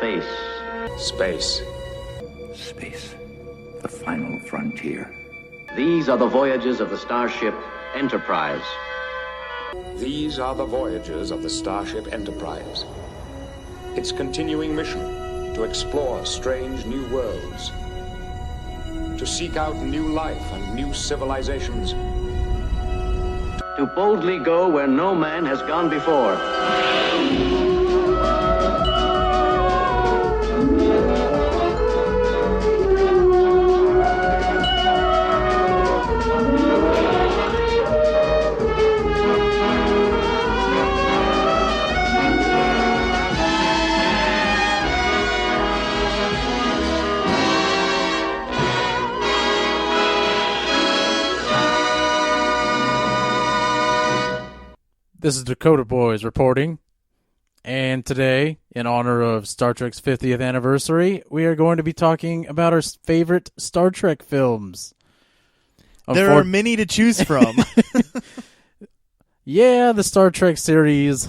Space. Space. Space. The final frontier. These are the voyages of the starship Enterprise. These are the voyages of the Starship Enterprise. Its continuing mission to explore strange new worlds, to seek out new life and new civilizations, To boldly go where no man has gone before. This is Dakota Boys reporting, and today, in honor of Star Trek's 50th anniversary, we are going to be talking about our favorite Star Trek films. There are many to choose from. Yeah, the Star Trek series,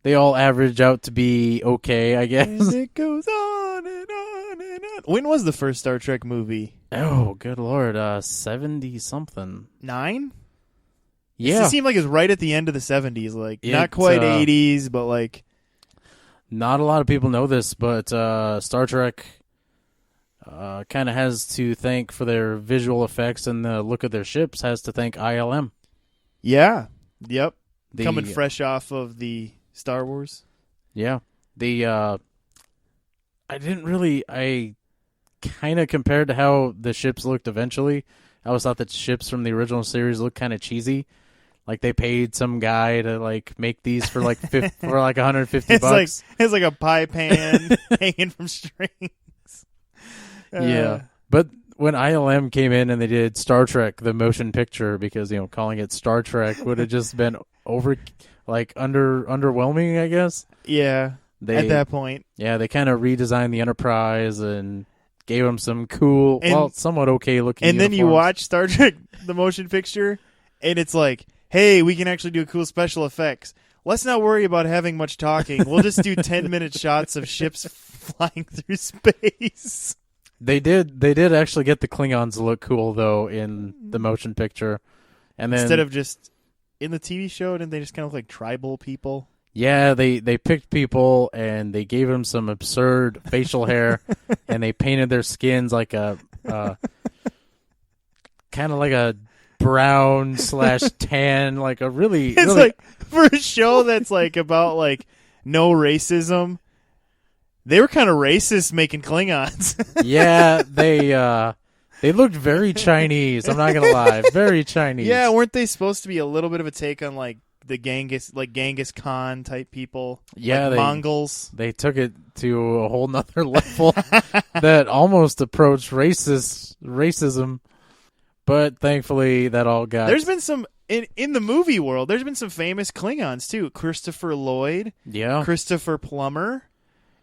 they all average out to be okay, I guess. And it goes on and on and on. When was the first Star Trek movie? Oh, good Lord, 70-something. 9? Yeah. It seemed like it was right at the end of the 70s. Like, not It, quite 80s, but like... Not a lot of people know this, but Star Trek kind of has to thank for their visual effects and the look of their ships, has to thank ILM. Yeah. Yep. The- Coming fresh off of the Star Wars. Yeah. I kind of compared to how the ships looked eventually. I always thought that ships from the original series looked kind of cheesy. Like they paid some guy to like make these for like for like $150 bucks. It's like a pie pan hanging from strings. Yeah. But when ILM came in and they did Star Trek the motion picture, because calling it Star Trek would have just been underwhelming, I guess. Yeah. At that point. Yeah, they kind of redesigned the Enterprise and gave them some cool, somewhat okay looking And then you uniforms. watch Star Trek the motion picture and it's like, hey, we can actually do cool special effects. Let's not worry about having much talking. We'll just do 10-minute shots of ships flying through space. They did actually get the Klingons to look cool though in the motion picture. And then Instead of just in the TV show, didn't they just kind of look like tribal people? Yeah, they picked people and they gave them some absurd facial hair and they painted their skins like a kind of like a brown/tan, like a really It's really like for a show that's like about like no racism. They were kind of racist making Klingons. Yeah, they looked very Chinese. I'm not gonna lie, very Chinese. Yeah, weren't they supposed to be a little bit of a take on like the Genghis Khan type people? Yeah, like Mongols. They took it to a whole nother level that almost approached racism. But thankfully, that all got. There's been some in the movie world. There's been some famous Klingons too. Christopher Lloyd. Yeah. Christopher Plummer.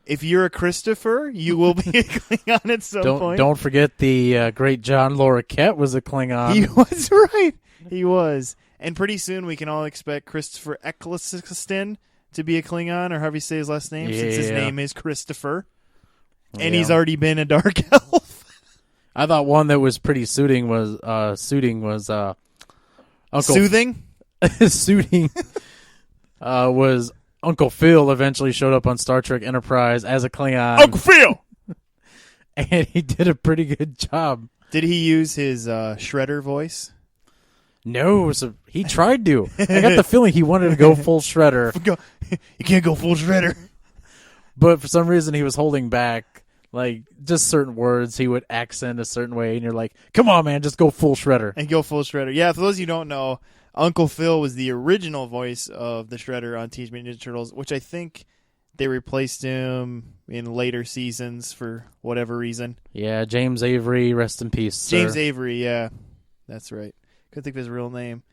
If you're a Christopher, you will be a Klingon at some point. Don't forget the great John Larroquette was a Klingon. He was right. He was. And pretty soon we can all expect Christopher Eccleston to be a Klingon, or however you say his last name, since his name is Christopher. And he's already been a Dark Elf. I thought one that was pretty suiting was Uncle Soothing? Suiting was Uncle Phil. Eventually showed up on Star Trek Enterprise as a Klingon. Uncle Phil! And he did a pretty good job. Did he use his Shredder voice? No, so he tried to. I got the feeling he wanted to go full Shredder. You can't go full Shredder. But for some reason he was holding back. Like, just certain words he would accent a certain way, and you're like, come on, man, just go full Shredder. And go full Shredder. Yeah, for those of you who don't know, Uncle Phil was the original voice of the Shredder on Teenage Mutant Ninja Turtles, which I think they replaced him in later seasons for whatever reason. Yeah, James Avery, rest in peace, sir. James Avery, yeah. That's right. Couldn't think of his real name.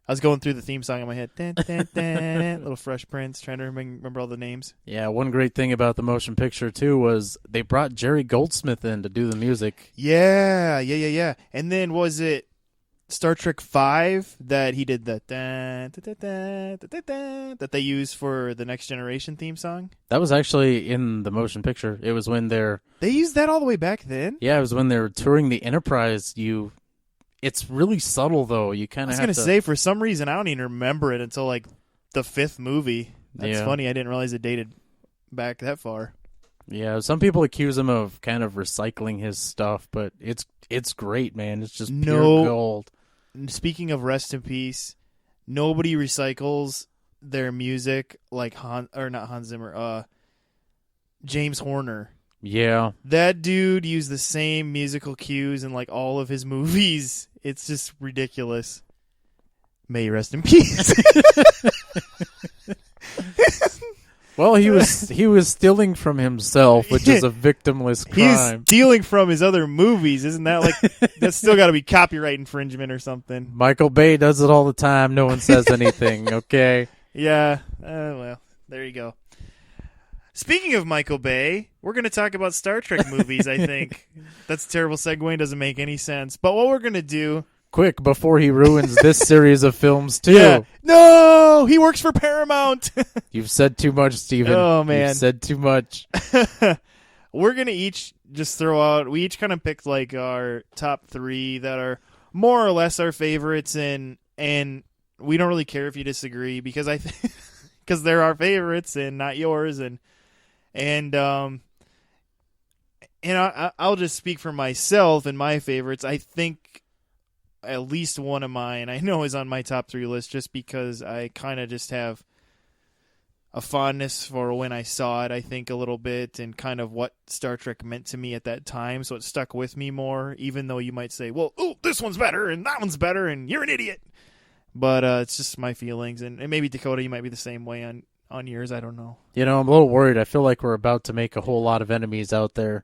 I was going through the theme song in my head. Dun, dun, dun, Little Fresh Prince, trying to remember all the names. Yeah, one great thing about the motion picture, too, was they brought Jerry Goldsmith in to do the music. Yeah. And then was it Star Trek 5 that he did the that they use for the Next Generation theme song? That was actually in the motion picture. It was when they're... They used that all the way back then? Yeah, it was when they were touring the Enterprise. It's really subtle, though. You kind I of was going to say, for some reason, I don't even remember it until, like, the 5th movie. That's funny. I didn't realize it dated back that far. Yeah, some people accuse him of kind of recycling his stuff, but it's great, man. It's just pure gold. Speaking of rest in peace, nobody recycles their music like not Hans Zimmer, James Horner. Yeah. That dude used the same musical cues in like all of his movies. It's just ridiculous. May you rest in peace. Well, he was stealing from himself, which is a victimless crime. He's stealing from his other movies. Isn't that like that's still got to be copyright infringement or something? Michael Bay does it all the time. No one says anything, okay? Yeah. Well, there you go. Speaking of Michael Bay, we're going to talk about Star Trek movies, I think. That's a terrible segue. Doesn't make any sense. But what we're going to do... Quick, before he ruins this series of films, too. Yeah. No! He works for Paramount! You've said too much, Steven. Oh, man. You've said too much. We're going to each just throw out... We each kind of picked like our top 3 that are more or less our favorites, and we don't really care if you disagree because because they're our favorites and not yours, and I'll just speak for myself and my favorites. I think at least one of mine I know is on my top 3 list just because I kind of just have a fondness for when I saw it, I think, a little bit, and kind of what Star Trek meant to me at that time, so it stuck with me more, even though you might say, well, oh, this one's better, and that one's better, and you're an idiot. But it's just my feelings, and maybe, Dakota, you might be the same way on yours. I don't know. You know, I'm a little worried. I feel like we're about to make a whole lot of enemies out there.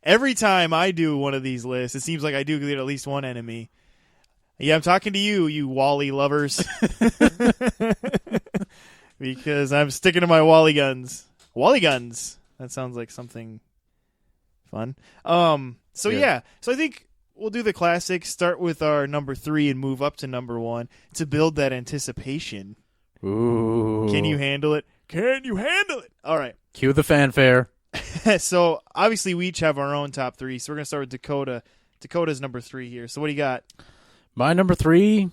Every time I do one of these lists, it seems like I do get at least one enemy. Yeah, I'm talking to you Wally lovers. Because I'm sticking to my Wally guns. Wally guns. That sounds like something fun. So I think we'll do the classics, start with our number 3 and move up to number 1 to build that anticipation. Ooh. Can you handle it? Can you handle it? All right. Cue the fanfare. So, obviously, we each have our own top 3, so we're going to start with Dakota. Dakota's number 3 here. So what do you got? My number 3,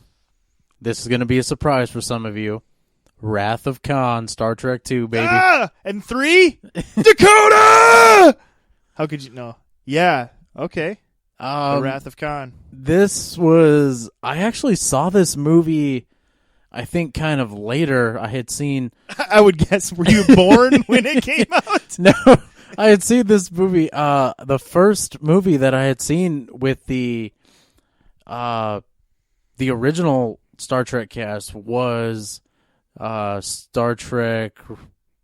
this is going to be a surprise for some of you. Wrath of Khan, Star Trek 2, baby. And 3? Dakota! How could you know? Yeah, okay. The Wrath of Khan. I actually saw this movie, I think kind of later. I had seen... I would guess, were you born when it came out? No, I had seen this movie. The first movie that I had seen with the original Star Trek cast was Star Trek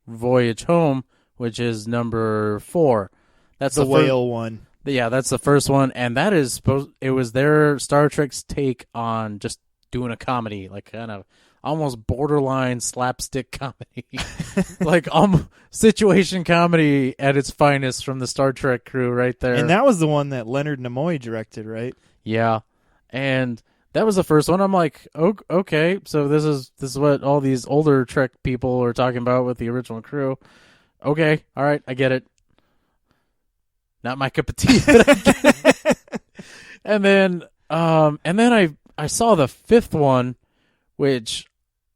Voyage Home, which is number 4. That's the whale one. Yeah, that's the first one, and that is it was their Star Trek's take on just doing a comedy, like kind of almost borderline slapstick comedy, like situation comedy at its finest from the Star Trek crew, right there. And that was the one that Leonard Nimoy directed, right? Yeah, and that was the first one. I'm like, okay, so this is what all these older Trek people are talking about with the original crew. Okay, all right, I get it. Not my cup of tea, but I get it. And then I saw the 5th one, which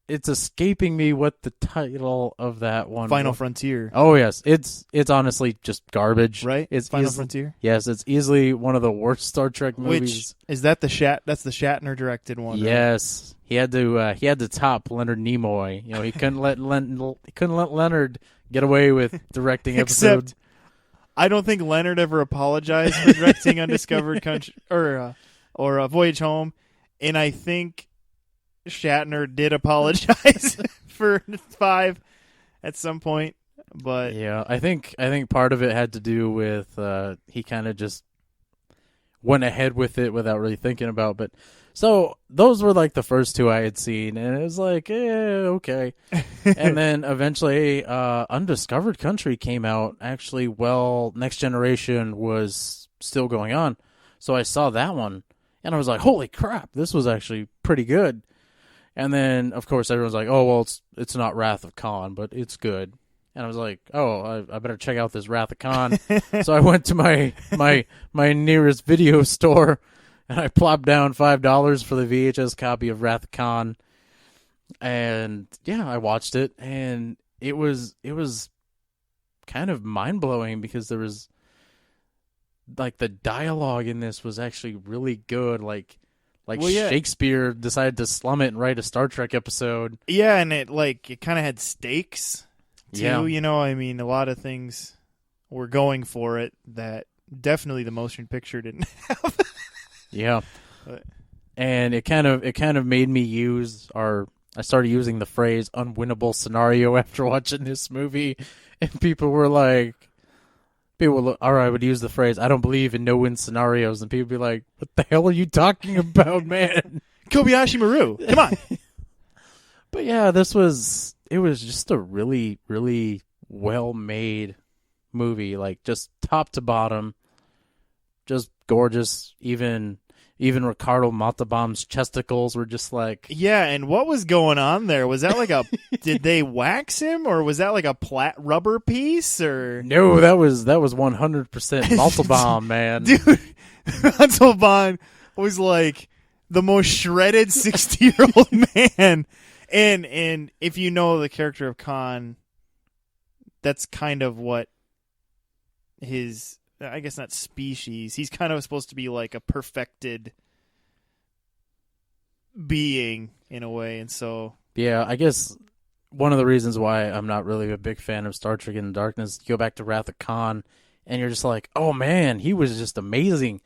it's escaping me what the title of that one Final was. Frontier. Oh yes, it's honestly just garbage. Right? It's Final Frontier. Yes, it's easily one of the worst Star Trek movies. Which is that that's the Shatner directed one. Yes, right? He had to top Leonard Nimoy. You know, he couldn't let Leonard get away with directing episodes. Except, I don't think Leonard ever apologized for directing Undiscovered Country or Voyage Home, and I think Shatner did apologize for 5 at some point. But yeah, I think part of it had to do with he kind of just went ahead with it without really thinking about. But so those were like the first 2 I had seen, and it was like, okay. And then eventually, Undiscovered Country came out. Actually, Next Generation was still going on, So I saw that one, and I was like, holy crap, this was actually pretty good. And then, of course, everyone's like, oh, well, it's not Wrath of Khan, but it's good. And I was like, oh, I better check out this Wrath of Khan. So I went to my nearest video store, and I plopped down $5 for the VHS copy of Wrath of Khan. And, yeah, I watched it, and it was kind of mind-blowing because there was, like, the dialogue in this was actually really good, like Shakespeare decided to slum it and write a Star Trek episode. Yeah, and it kind of had stakes too. Yeah. I mean, a lot of things were going for it that definitely the motion picture didn't have. Yeah, But, and it kind of made me I started using the phrase "unwinnable scenario" after watching this movie, and people were like. Or I would use the phrase, I don't believe in no-win scenarios, and people would be like, what the hell are you talking about, man? Kobayashi Maru, come on. But yeah, it was just a really, really well-made movie, like just top to bottom, just gorgeous. Even Ricardo Montalban's chesticles were just like... Yeah, and what was going on there? Was that like did they wax him, or was that like a rubber piece, or... No, that was 100% Montalban, man. Dude, Montalban was like the most shredded 60-year-old man. And if you know the character of Khan, that's kind of what his... I guess not species. He's kind of supposed to be like a perfected being in a way, and so... Yeah, I guess one of the reasons why I'm not really a big fan of Star Trek Into Darkness, you go back to Wrath of Khan, and you're just like, oh man, he was just amazing.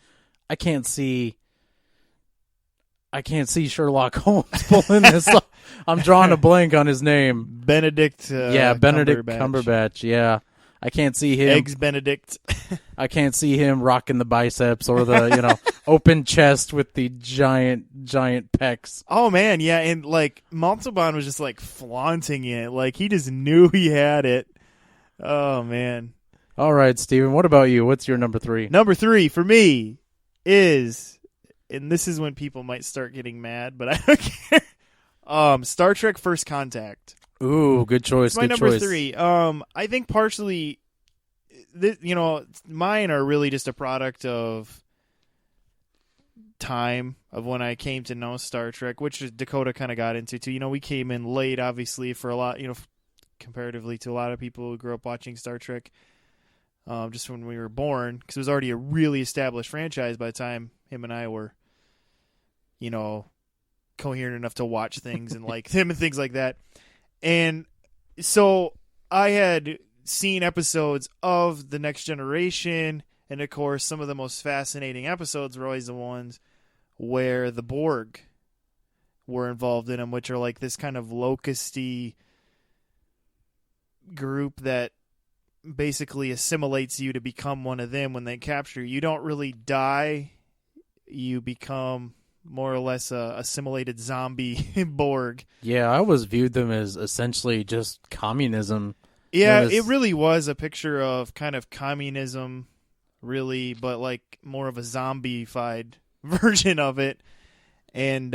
I can't see Sherlock Holmes pulling this off. I'm drawing a blank on his name. Benedict Cumberbatch, yeah. I can't see him. Eggs Benedict. I can't see him rocking the biceps or the, open chest with the giant pecs. Oh, man, yeah, and, like, Montalban was just, like, flaunting it. Like, he just knew he had it. Oh, man. All right, Steven, what about you? What's your number 3? Number 3 for me is, and this is when people might start getting mad, but I don't care, Star Trek First Contact. Ooh, good choice. It's my number 3. I think partially, mine are really just a product of time of when I came to know Star Trek, which Dakota kind of got into too. We came in late, obviously, for a lot, comparatively to a lot of people who grew up watching Star Trek, just when we were born, because it was already a really established franchise by the time him and I were, coherent enough to watch things and like him and things like that. And so I had seen episodes of The Next Generation, and of course some of the most fascinating episodes were always the ones where the Borg were involved in them, which are like this kind of locusty group that basically assimilates you to become one of them when they capture you. You don't really die. You become more or less a assimilated zombie Borg. Yeah, I always viewed them as essentially just communism. Yeah, it really was a picture of kind of communism, really, but like more of a zombified version of it. And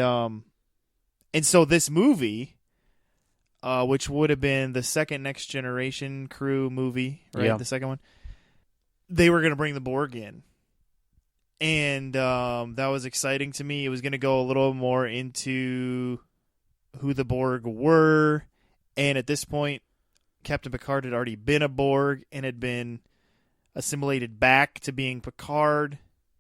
so this movie, which would have been the second Next Generation crew movie, right? Yeah. The second one. They were going to bring the Borg in. And that was exciting to me. It was going to go a little more into who the Borg were. And at this point, Captain Picard had already been a Borg and had been assimilated back to being Picard.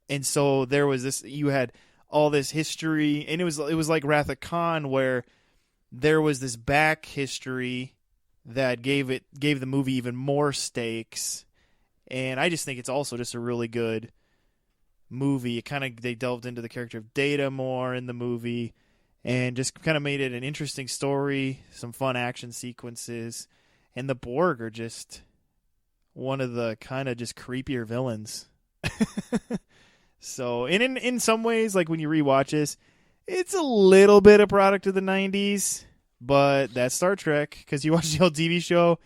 And so there was this, you had all this history, and it was like Wrath of Khan, where there was this back history that gave the movie even more stakes. And I just think it's also just a really good movie. They delved into the character of Data more in the movie, and just kind of made it an interesting story, some fun action sequences, and the Borg are just one of the kind of just creepier villains. So, and in some ways, like when you rewatch this, it's a little bit a product of the 90s, but that's Star Trek, because you watch the old TV show,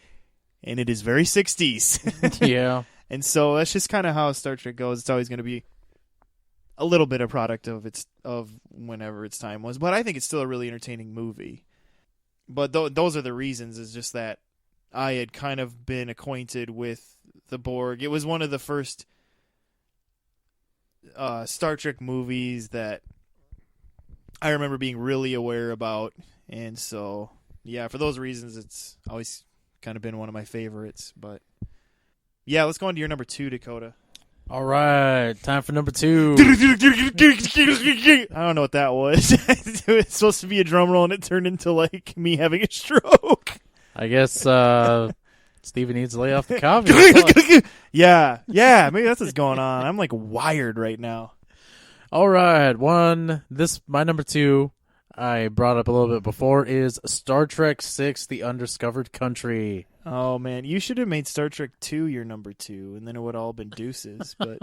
and it is very 60s. Yeah. And so that's just kind of how Star Trek goes. It's always going to be a little bit of product of whenever its time was, but I think it's still a really entertaining movie. But those are the reasons. Is just that I had kind of been acquainted with the Borg. It was one of the first Star Trek movies that I remember being really aware about, and so yeah, for those reasons, it's always kind of been one of my favorites. But yeah, let's go on to your number 2, Dakota. All right, time for number 2. I don't know what that was. It was supposed to be a drum roll, and it turned into like me having a stroke. I guess Steven needs to lay off the coffee. Yeah, maybe that's what's going on. I'm like wired right now. All right, my number 2, I brought up a little bit before, is Star Trek VI: The Undiscovered Country. Oh man, you should have made Star Trek 2 your number 2, and then it would all been deuces. But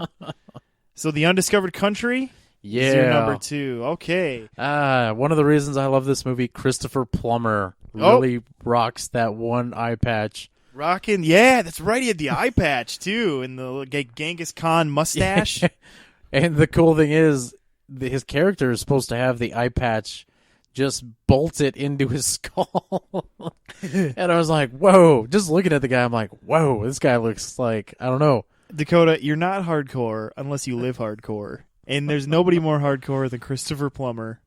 so The Undiscovered Country is your number 2. Okay. One of the reasons I love this movie, Christopher Plummer really rocks that one eye patch. Rockin', yeah, that's right. He had the eye patch too, and the Genghis Khan mustache. And the cool thing is, his character is supposed to have the eye patch just bolted into his skull. And I was like, whoa. Just looking at the guy, I'm like, whoa, this guy looks like, I don't know. Dakota, you're not hardcore unless you live hardcore. And there's nobody more hardcore than Christopher Plummer.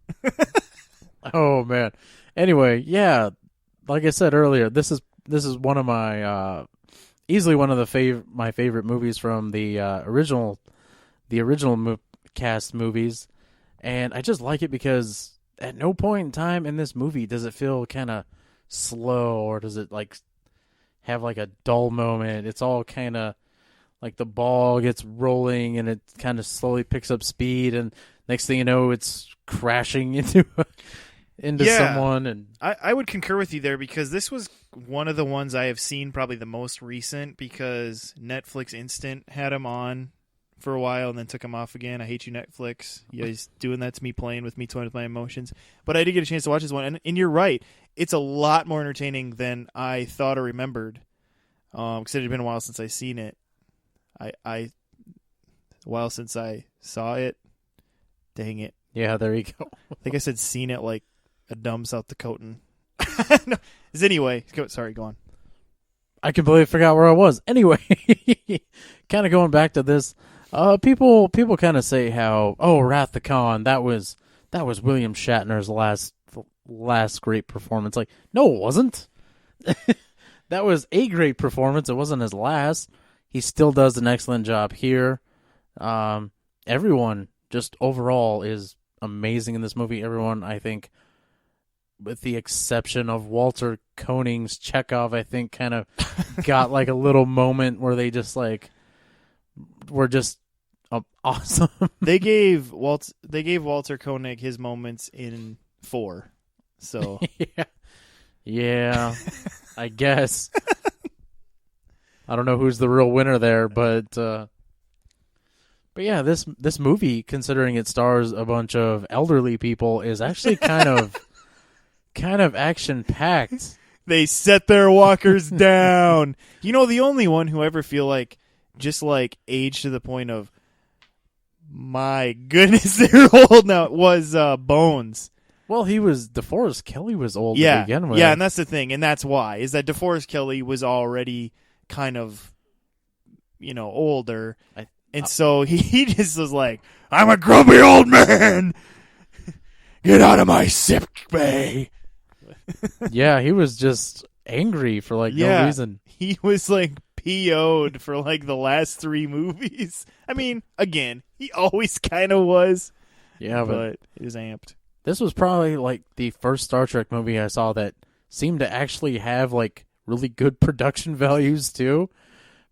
Oh, man. Anyway, yeah, like I said earlier, this is one of my, easily one of my favorite movies from the original cast movies. And I just like it because at no point in time in this movie does it feel kind of slow, or does it like have like a dull moment. It's all kind of like the ball gets rolling and it kind of slowly picks up speed, and next thing you know, it's crashing into someone. And I would concur with you there, because this was one of the ones I have seen probably the most recent, because Netflix Instant had him on for a while and then took him off again. I hate you, Netflix. Yeah, he's doing that to me, playing with me, toying with my emotions. But I did get a chance to watch this one, and you're right. It's a lot more entertaining than I thought or remembered, because it had been a while since I seen it. A while since I saw it. Dang it. Yeah, there you go. I think I said seen it like a dumb South Dakotan. No. Anyway, sorry, go on. I completely forgot where I was. Anyway, kind of going back to this, people kind of say how, Wrath the Khan, that was William Shatner's last great performance. Like, no, it wasn't. That was a great performance. It wasn't his last. He still does an excellent job here. Everyone just overall is amazing in this movie. Everyone, I think, with the exception of Walter Koenig's Chekhov, I think kind of got like a little moment where they just like were just awesome. They gave Walter Koenig his moments in 4. So yeah, I guess. I don't know who's the real winner there, but yeah, this movie, considering it stars a bunch of elderly people, is actually kind of action packed. They set their walkers down. You know, the only one who ever feel like just like aged to the point of, my goodness, they're old now, was Bones. Well, DeForest Kelley was old to begin with. Yeah, and that's the thing, and that's why, is that DeForest Kelley was already kind of, older. And so he just was like, I'm a grumpy old man. Get out of my sick bay. Yeah, he was just angry for no reason. He was like PO'd for like the last 3 movies. I mean, again, he always kind of was. Yeah, but he was amped. This was probably like the first Star Trek movie I saw that seemed to actually have like really good production values too,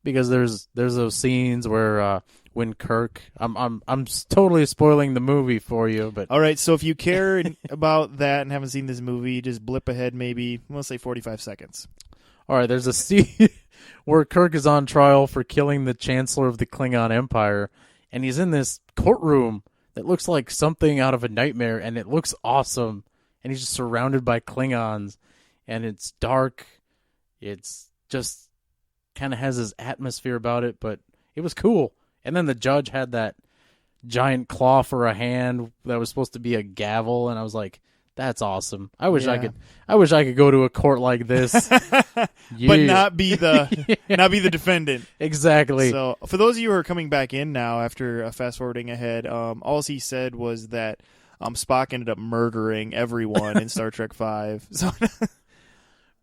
because there's those scenes where when Kirk, I'm totally spoiling the movie for you, but all right. So if you care about that and haven't seen this movie, just blip ahead maybe, let's say 45 seconds. All right, there's a scene where Kirk is on trial for killing the Chancellor of the Klingon Empire, and he's in this courtroom that looks like something out of a nightmare, and it looks awesome, and he's just surrounded by Klingons, and it's dark. It's just kind of has this atmosphere about it, but it was cool. And then the judge had that giant claw for a hand that was supposed to be a gavel, and I was like, that's awesome. I wish I could go to a court like this. But not be the defendant. Exactly. So for those of you who are coming back in now after fast forwarding ahead, all he said was that Spock ended up murdering everyone in Star Trek V. So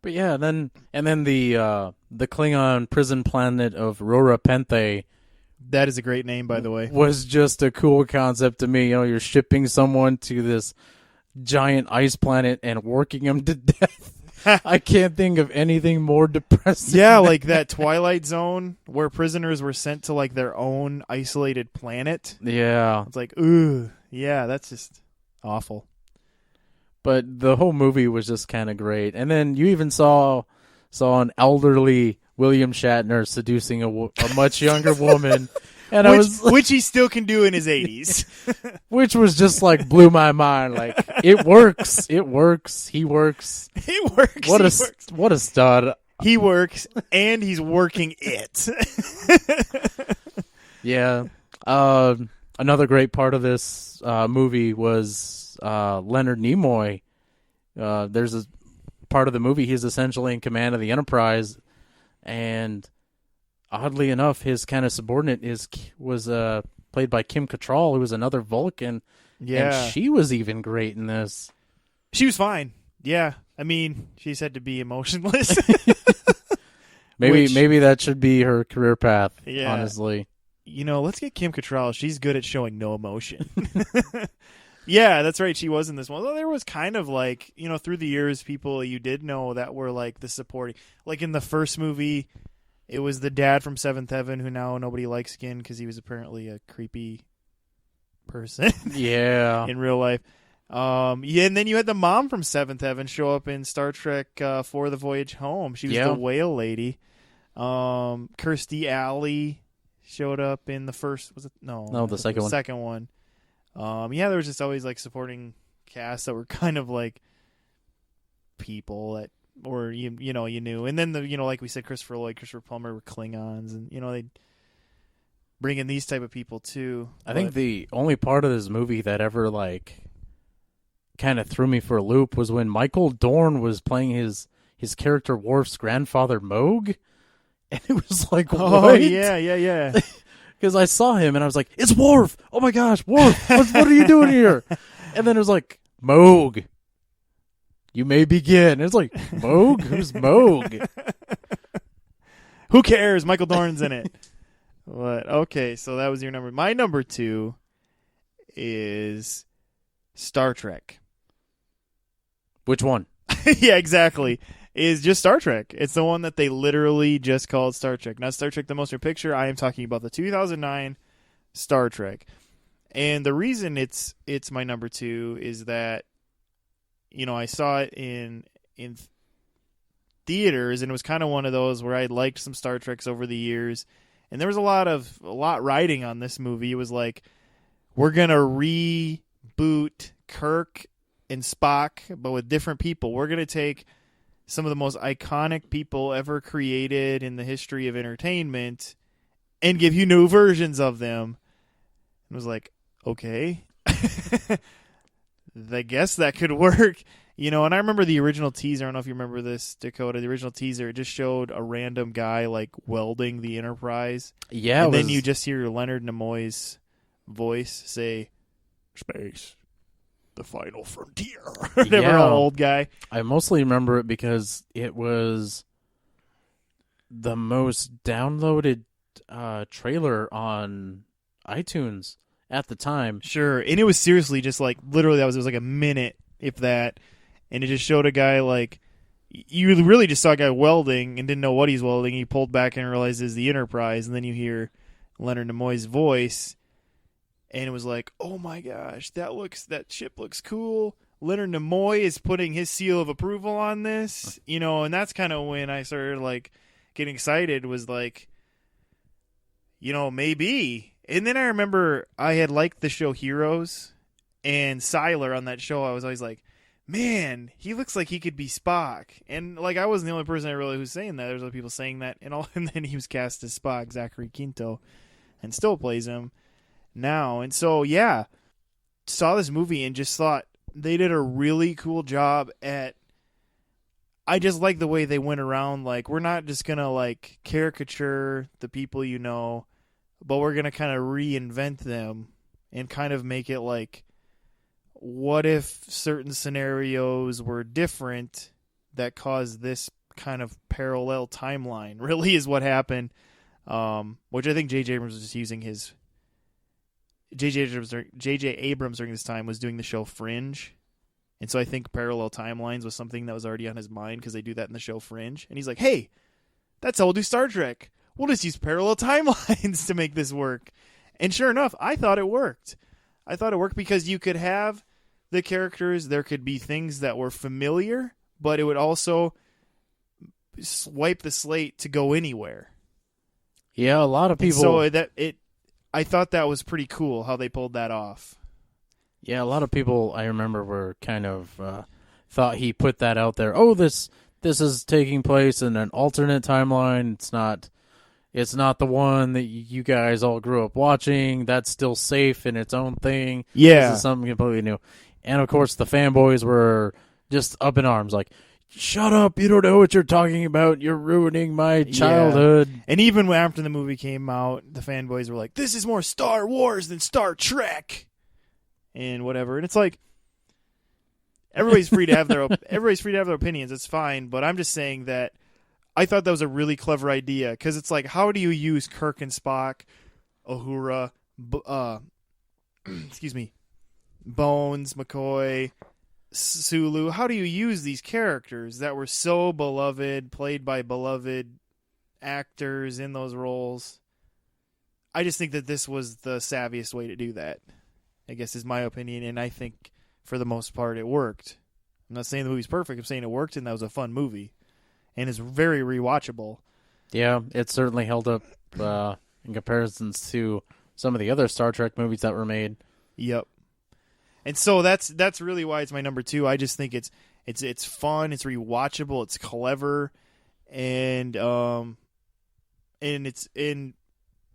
but yeah, and then the Klingon prison planet of Rora Penthe. That is a great name, by the way. Was just a cool concept to me. You know, you're shipping someone to this giant ice planet and working them to death. I can't think of anything more depressing. Yeah, like that Twilight Zone where prisoners were sent to like their own isolated planet. Yeah. It's like, ooh, yeah, that's just awful. But the whole movie was just kind of great. And then you even saw an elderly William Shatner seducing a much younger woman. And which he still can do in his 80s. Which was just like blew my mind. Like, it works. It works. He works. It works. What a stud. He works, and he's working it. Yeah. Another great part of this movie was Leonard Nimoy. There's a part of the movie he's essentially in command of the Enterprise, and oddly enough, his kind of subordinate was played by Kim Cattrall, who was another Vulcan. Yeah. And she was even great in this. She was fine. Yeah. I mean, she said to be emotionless. Maybe that should be her career path, yeah. Honestly. You know, let's get Kim Cattrall. She's good at showing no emotion. Yeah, that's right. She was in this one. Well, there was kind of like, you know, through the years, people you did know that were like the supporting. Like in the first movie, it was the dad from Seventh Heaven who now nobody likes again because he was apparently a creepy person. Yeah. In real life. Yeah, and then you had the mom from Seventh Heaven show up in Star Trek For the Voyage Home. She was the whale lady. Kirstie Alley showed up in the first. Was it no? The second one. Second one. Yeah, there was just always like supporting casts that were kind of like people that, or you knew, and then like we said, Christopher Lloyd, Christopher Plummer were Klingons, and they bring in these type of people too. I think the only part of this movie that ever like kind of threw me for a loop was when Michael Dorn was playing his character Worf's grandfather Moog, and it was like, oh what? yeah. Because I saw him and I was like, it's Worf! Oh my gosh, Worf! What are you doing here? And then it was like, Moog, you may begin. It's like, Moog? Who's Moog? Who cares? Michael Dorn's in it. What? Okay, so that was your number. My number 2 is Star Trek. Which one? Yeah, exactly. Is just Star Trek. It's the one that they literally just called Star Trek. Not Star Trek The Motion Picture. I am talking about the 2009 Star Trek. And the reason it's my number 2 is that, I saw it in theaters, and it was kind of one of those where I liked some Star Treks over the years. And there was a lot riding on this movie. It was like, we're going to reboot Kirk and Spock, but with different people. We're going to take some of the most iconic people ever created in the history of entertainment and give you new versions of them. It was like, okay, I guess that could work. And I remember the original teaser. I don't know if you remember this, Dakota. The original teaser, it just showed a random guy like welding the Enterprise. Yeah. And then you just hear Leonard Nimoy's voice say, "Space, the final frontier." Whatever, old guy. I mostly remember it because it was the most downloaded trailer on iTunes at the time. Sure, and it was seriously just like literally it was like a minute, if that, and it just showed a guy like you really just saw a guy welding and didn't know what he's welding. He pulled back and realized it's the Enterprise, and then you hear Leonard Nimoy's voice. And it was like, oh my gosh, that ship looks cool. Leonard Nimoy is putting his seal of approval on this, and that's kind of when I started like getting excited. Was like, maybe. And then I remember I had liked the show Heroes, and Siler on that show. I was always like, man, he looks like he could be Spock. And like I wasn't the only person I really was saying that. There's other people saying that, and then he was cast as Spock, Zachary Quinto, and still plays him. now. And so, yeah, saw this movie and just thought they did a really cool job at. I just like the way they went around. Like, we're not just gonna like caricature the people you know, but we're gonna kind of reinvent them and kind of make it like, what if certain scenarios were different that caused this kind of parallel timeline? Really, is what happened. Which I think J.J. Abrams was just using his. J.J. Abrams during this time was doing the show Fringe. And so I think parallel timelines was something that was already on his mind because they do that in the show Fringe. And he's like, hey, that's how we'll do Star Trek. We'll just use parallel timelines to make this work. And sure enough, I thought it worked. I thought it worked because you could have the characters. There could be things that were familiar, but it would also wipe the slate to go anywhere. Yeah, a lot of people. I thought that was pretty cool how they pulled that off. Yeah, a lot of people I remember were kind of thought he put that out there. Oh, this is taking place in an alternate timeline. It's not the one that you guys all grew up watching. That's still safe in its own thing. Yeah, this is something completely new. And of course, the fanboys were just up in arms, like, shut up, you don't know what you're talking about. You're ruining my childhood. Yeah. And even after the movie came out, the fanboys were like, this is more Star Wars than Star Trek. And whatever. And it's like, everybody's free to have their opinions. It's fine. But I'm just saying that I thought that was a really clever idea. Because it's like, how do you use Kirk and Spock, Uhura, excuse me, Bones, McCoy, Sulu? How do you use these characters that were so beloved, played by beloved actors in those roles? I just think that this was the savviest way to do that, I guess, is my opinion. And I think for the most part it worked. I'm not saying the movie's perfect. I'm saying it worked and that was a fun movie. And it's very rewatchable. Yeah, it certainly held up in comparisons to some of the other Star Trek movies that were made. Yep. And so that's really why it's my number 2. I just think it's fun, it's rewatchable, it's clever, and it's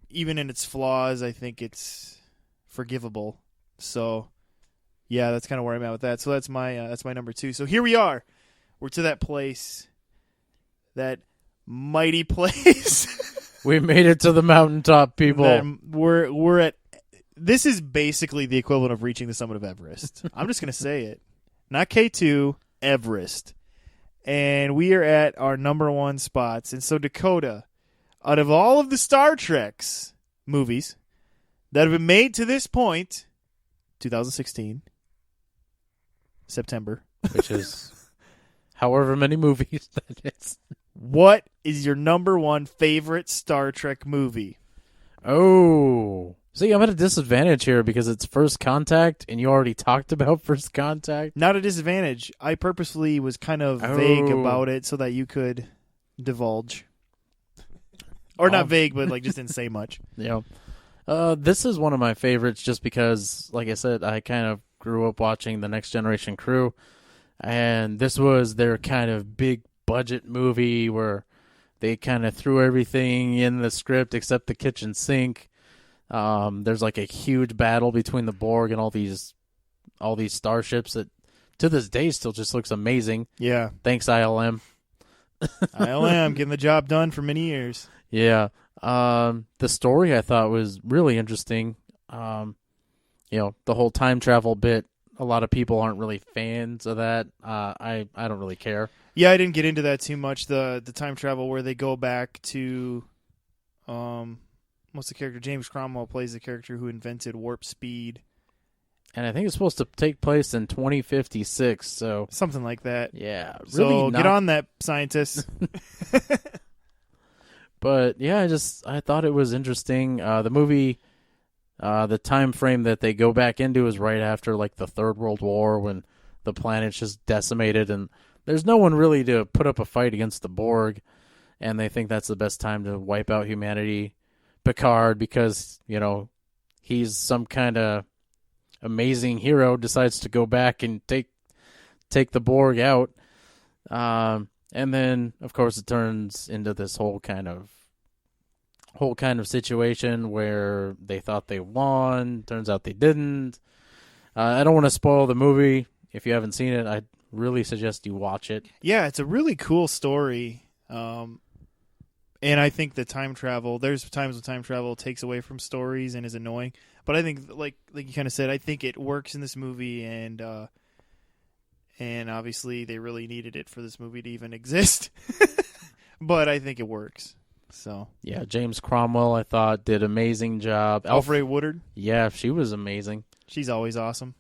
even in its flaws, I think it's forgivable. So yeah, that's kind of where I'm at with that. So that's my number 2. So here we are. We're to that place, that mighty place. We made it to the mountaintop, people. We're at. This is basically the equivalent of reaching the summit of Everest. I'm just going to say it. Not K2, Everest. And we are at our number 1 spots. And so, Dakota, out of all of the Star Trek's movies that have been made to this point, 2016, September. Which is however many movies that is. What is your number 1 favorite Star Trek movie? Oh. See, I'm at a disadvantage here because it's First Contact, and you already talked about First Contact. Not a disadvantage. I purposely was kind of vague about it so that you could divulge. Or not vague, but like just didn't say much. Yeah. This is one of my favorites just because, like I said, I kind of grew up watching The Next Generation Crew, and this was their kind of big budget movie where they kind of threw everything in the script except the kitchen sink. There's like a huge battle between the Borg and all these starships that to this day still just looks amazing. Yeah. Thanks, ILM. ILM, getting the job done for many years. Yeah. The story I thought was really interesting. The whole time travel bit, a lot of people aren't really fans of that. I don't really care. Yeah, I didn't get into that too much. The time travel where they go back to what's the character? James Cromwell plays the character who invented warp speed. And I think it's supposed to take place in 2056, so something like that. Yeah, really. So not... get on that, scientists. But yeah, I thought it was interesting. The movie, the time frame that they go back into is right after like the Third World War when the planet's just decimated and there's no one really to put up a fight against the Borg, and they think that's the best time to wipe out humanity. Picard, because he's some kind of amazing hero, decides to go back and take the Borg out, and then of course it turns into this whole kind of whole kind of situation where they thought they won. Turns out they didn't. I don't want to spoil the movie. If you haven't seen it, I really suggest you watch it. Yeah, it's a really cool story. And I think the time travel, there's times when time travel takes away from stories and is annoying. But I think, like you kind of said, I think it works in this movie, and obviously they really needed it for this movie to even exist. But I think it works. So yeah, James Cromwell, I thought, did an amazing job. Alfred Woodard. Yeah, she was amazing. She's always awesome.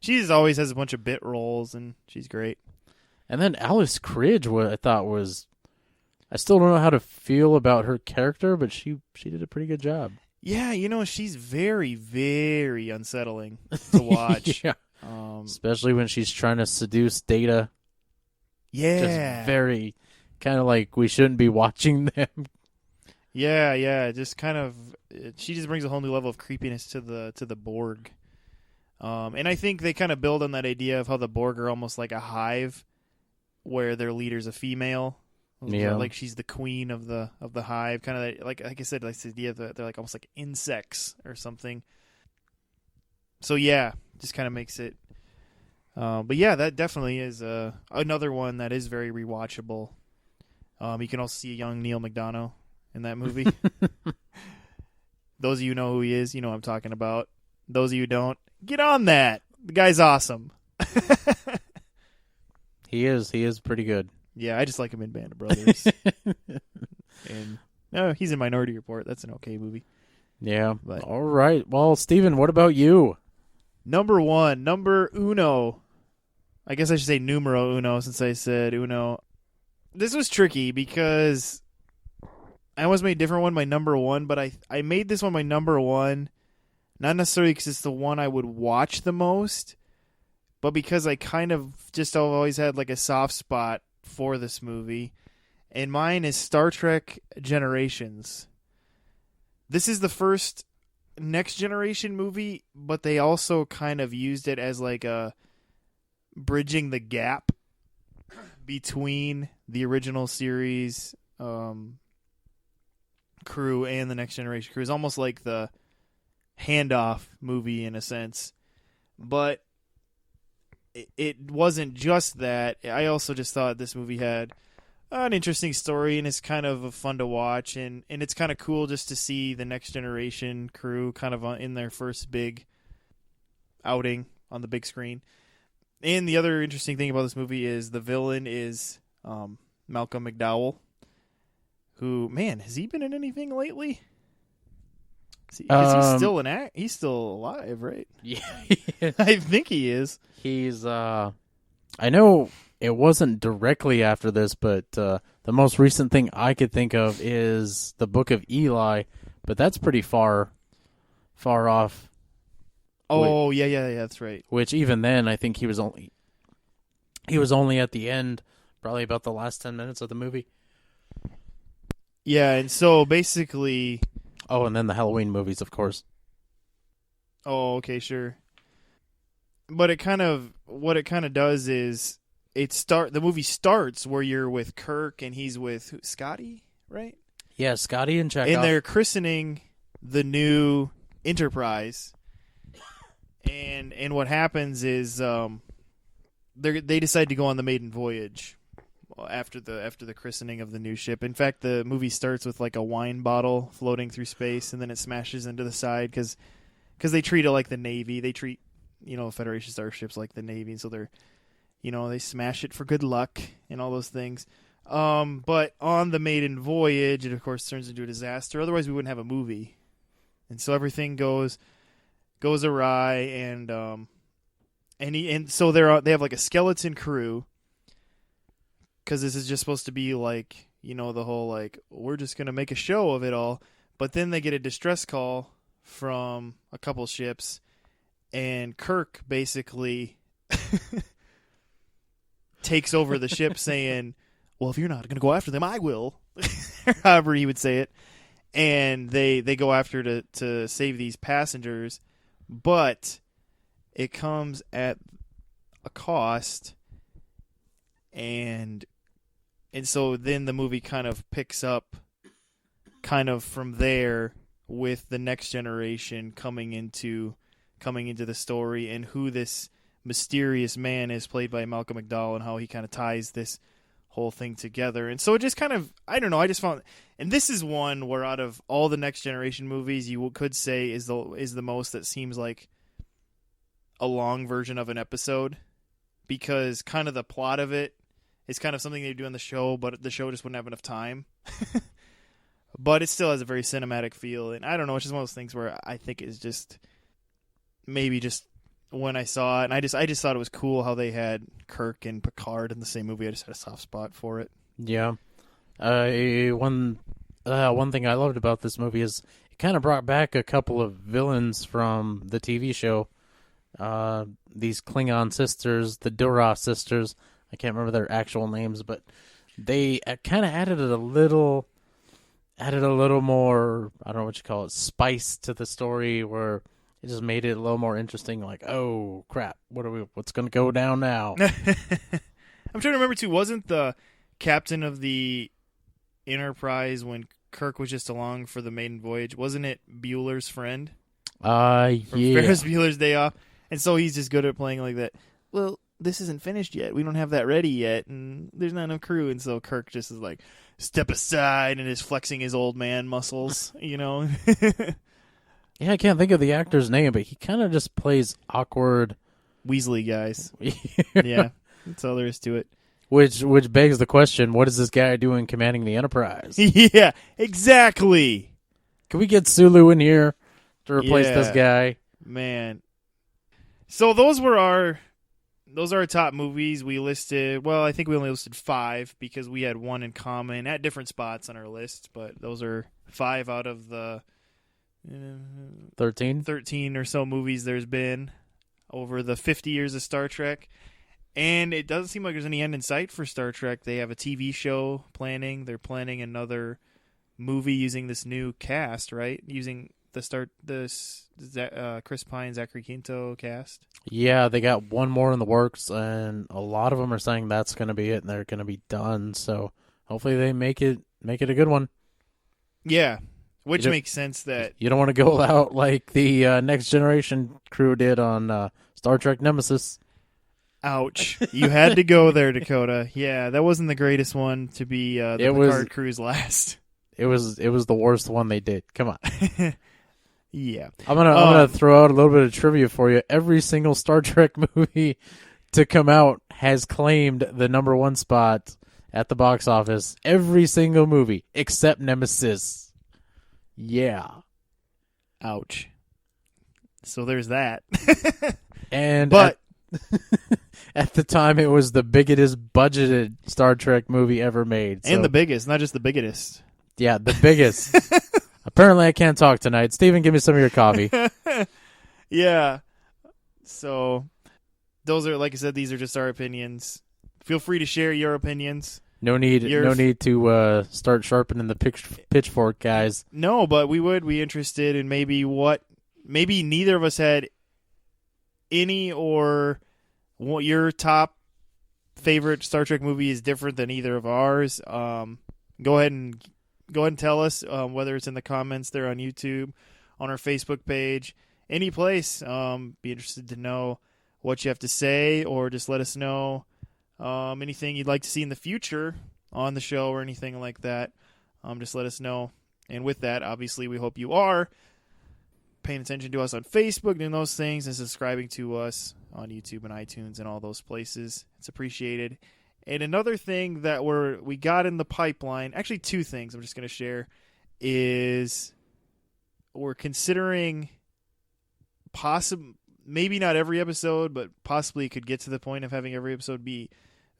She always has a bunch of bit roles, and she's great. And then Alice Cridge, what I thought was, I still don't know how to feel about her character, but she did a pretty good job. Yeah, she's very, very unsettling to watch. Yeah. Especially when she's trying to seduce Data. Yeah. Just very, kind of like we shouldn't be watching them. Yeah. Just kind of, she just brings a whole new level of creepiness to the Borg. And I think they kind of build on that idea of how the Borg are almost like a hive, where their leader's a female. Yeah. Like she's the queen of the hive, kind of like I said, like this idea that they're like almost like insects or something. So yeah, just kind of makes it. But yeah, that definitely is another one that is very rewatchable. You can also see a young Neil McDonough in that movie. Those of you who know who he is, you know what I'm talking about. Those of you who don't, get on that. The guy's awesome. He is pretty good. Yeah, I just like him in Band of Brothers. And no, he's in Minority Report. That's an okay movie. Yeah. But, all right. Well, Steven, what about you? Number uno. I guess I should say numero uno since I said uno. This was tricky because I almost made a different one my number one, but I made this one my number one, not necessarily because it's the one I would watch the most, but because I kind of just always had like a soft spot for this movie, and mine is Star Trek Generations. This is the first Next Generation movie, but they also kind of used it as like a bridging the gap between the original series crew and the Next Generation crew. It's almost like the handoff movie in a sense, but it wasn't just that. I also just thought this movie had an interesting story, and it's kind of fun to watch, and it's kind of cool just to see the Next Generation crew kind of in their first big outing on the big screen. And the other interesting thing about this movie is the villain is Malcolm McDowell, who, man, has he been in anything lately? Because he's still alive, right? Yeah. I think he is. He's, I know it wasn't directly after this, but the most recent thing I could think of is the Book of Eli, but that's pretty far off. Oh, yeah, that's right. Which even then, I think he was only at the end, probably about the last 10 minutes of the movie. Yeah, and so basically... Oh, and then the Halloween movies, of course. Oh, okay, sure. But what it kind of does is the movie starts where you're with Kirk and he's with Scotty, right? Yeah, Scotty and Chekhov. And they're christening the new Enterprise. And what happens is they decide to go on the maiden voyage after the christening of the new ship. In fact, the movie starts with like a wine bottle floating through space, and then it smashes into the side because they treat it like the Navy. They treat Federation starships like the Navy, and so they smash it for good luck and all those things. But on the maiden voyage, it of course turns into a disaster. Otherwise, we wouldn't have a movie, and so everything goes awry, and so they have like a skeleton crew. Because this is just supposed to be like, the whole like, we're just going to make a show of it all. But then they get a distress call from a couple ships. And Kirk basically takes over the ship saying, well, if you're not going to go after them, I will. However he would say it. And they go after to save these passengers. But it comes at a cost. And so then the movie kind of picks up kind of from there with the next generation coming into the story and who this mysterious man is, played by Malcolm McDowell, and how he kind of ties this whole thing together. And so it just kind of, I don't know, I just found, and this is one where out of all the Next Generation movies, you could say is the most that seems like a long version of an episode, because kind of the plot of it is kind of something they do on the show, but the show just wouldn't have enough time. But it still has a very cinematic feel, and I don't know, it's just one of those things where I think it's just maybe just when I saw it, and I just thought it was cool how they had Kirk and Picard in the same movie. I just had a soft spot for it. Yeah. One thing I loved about this movie is it kind of brought back a couple of villains from the TV show. These Klingon sisters, the Duras sisters. I can't remember their actual names, but they kind of added a little more, I don't know what you call it, spice to the story, where it just made it a little more interesting. Like, oh crap, what's going to go down now? I'm trying to remember too. Wasn't the captain of the Enterprise when Kirk was just along for the maiden voyage? Wasn't it Bueller's friend? Yeah. Ferris Bueller's Day Off. And so he's just good at playing like that. Well, this isn't finished yet. We don't have that ready yet, and there's not enough crew. And so Kirk just is like, step aside, and is flexing his old man muscles, you know? Yeah, I can't think of the actor's name, but he kind of just plays awkward Weasley guys. Yeah, that's all there is to it. Which begs the question, what is this guy doing commanding the Enterprise? Yeah, exactly. Can we get Sulu in here to replace this guy? Man. So those are our top movies we listed. Well, I think we only listed 5 because we had one in common at different spots on our list, but those are 5 out of the 13 or so movies there's been over the 50 years of Star Trek. And it doesn't seem like there's any end in sight for Star Trek. They have a TV show planning. They're planning another movie using this new cast, right? Using Chris Pine, Zachary Quinto cast. Yeah, they got one more in the works, and a lot of them are saying that's going to be it, and they're going to be done. So hopefully they make it a good one. Yeah, which makes sense that you don't want to go out like the Next Generation crew did on Star Trek Nemesis. Ouch! You had to go there, Dakota. Yeah, that wasn't the greatest one to be the Picard crew's last. It was the worst one they did. Come on. Yeah. I'm gonna throw out a little bit of trivia for you. Every single Star Trek movie to come out has claimed the number 1 spot at the box office. Every single movie except Nemesis. Yeah. Ouch. So there's that. But at the time, it was the biggest budgeted Star Trek movie ever made. And the biggest, not just the biggest. Yeah, the biggest. Apparently, I can't talk tonight. Steven, give me some of your coffee. Yeah. So, those are, like I said, these are just our opinions. Feel free to share your opinions. No need to start sharpening the pitchfork, guys. No, but we would be interested in maybe neither of us had any, or what your top favorite Star Trek movie is different than either of ours. Go ahead and tell us, whether it's in the comments there on YouTube, on our Facebook page, any place. Be interested to know what you have to say, or just let us know anything you'd like to see in the future on the show or anything like that. Just let us know. And with that, obviously, we hope you are paying attention to us on Facebook, doing those things, and subscribing to us on YouTube and iTunes and all those places. It's appreciated. And another thing that we got in the pipeline, actually 2 things I'm just going to share, is we're considering maybe not every episode, but possibly could get to the point of having every episode be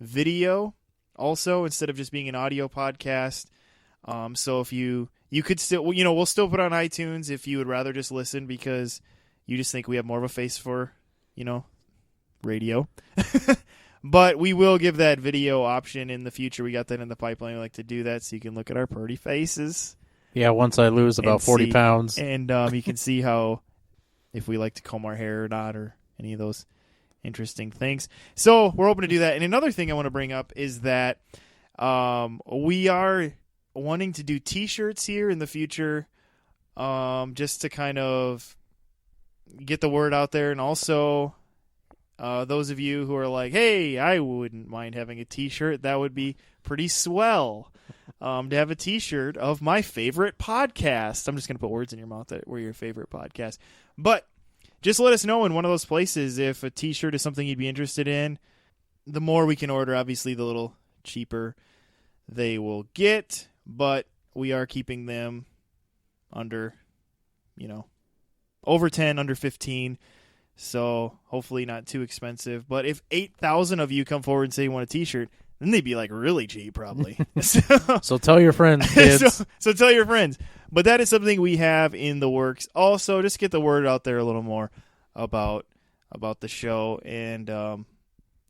video also, instead of just being an audio podcast. So if you could still, we'll still put on iTunes if you would rather just listen because you just think we have more of a face for, radio. But we will give that video option in the future. We got that in the pipeline. We like to do that so you can look at our pretty faces. Yeah, once I lose about 40 pounds. And you can see if we like to comb our hair or not, or any of those interesting things. So we're open to do that. And another thing I want to bring up is that we are wanting to do T-shirts here in the future, just to kind of get the word out there. And also, those of you who are like, hey, I wouldn't mind having a T-shirt. That would be pretty swell. To have a T-shirt of my favorite podcast. I'm just going to put words in your mouth that were your favorite podcast. But just let us know in one of those places if a T-shirt is something you'd be interested in. The more we can order, obviously, the little cheaper they will get. But we are keeping them under, over 10, under 15. So hopefully not too expensive. But if 8,000 of you come forward and say you want a T-shirt, then they'd be like really cheap, probably. So tell your friends, kids. so tell your friends. But that is something we have in the works. Also, just get the word out there a little more about the show, and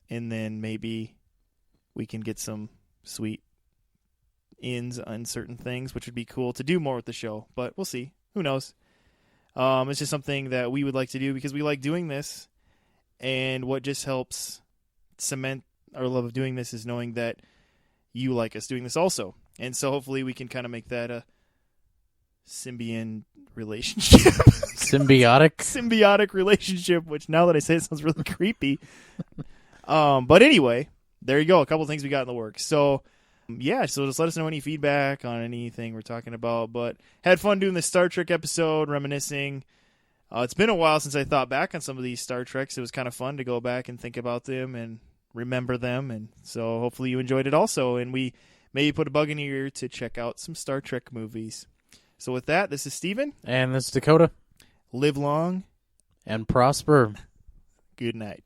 then maybe we can get some sweet ins on certain things, which would be cool to do more with the show. But we'll see. Who knows? It's just something that we would like to do because we like doing this, and what just helps cement our love of doing this is knowing that you like us doing this also. And so hopefully we can kind of make that a symbiont relationship. Symbiotic relationship, which now that I say it sounds really creepy. But anyway, there you go. A couple things we got in the works. So yeah, so just let us know any feedback on anything we're talking about. But had fun doing this Star Trek episode, reminiscing. It's been a while since I thought back on some of these Star Treks. It was kind of fun to go back and think about them and remember them, and so hopefully you enjoyed it also, and we maybe put a bug in your ear to check out some Star Trek movies. So with that, this is Steven. And this is Dakota. Live long and prosper. Good night.